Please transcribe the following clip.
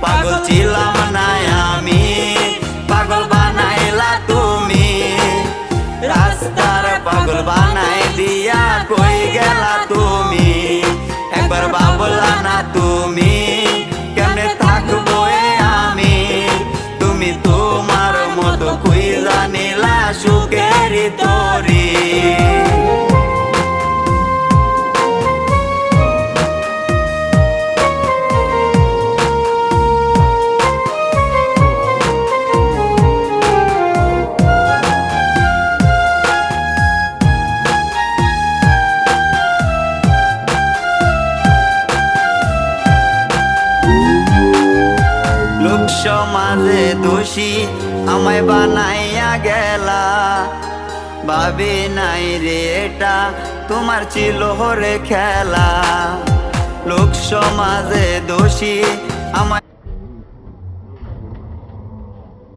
পাগল ছিলাম না আমি, পাগল বানাইলা তুমি। রাস্তার পাগল বানাই দিয়া কই গেলা তুমি। একবার ভাবলা না তুমি কেমনে থাকবো আমি। তুমি তোমার মতো খুঁজা নিলা সুখের তরি। লোক সমাজে দোষী আমায় বানাইয়া গেলা। ভাবি নাই রে এটা তোমার ছিল রে খেলা। লোক সমাজে দোষী আমায়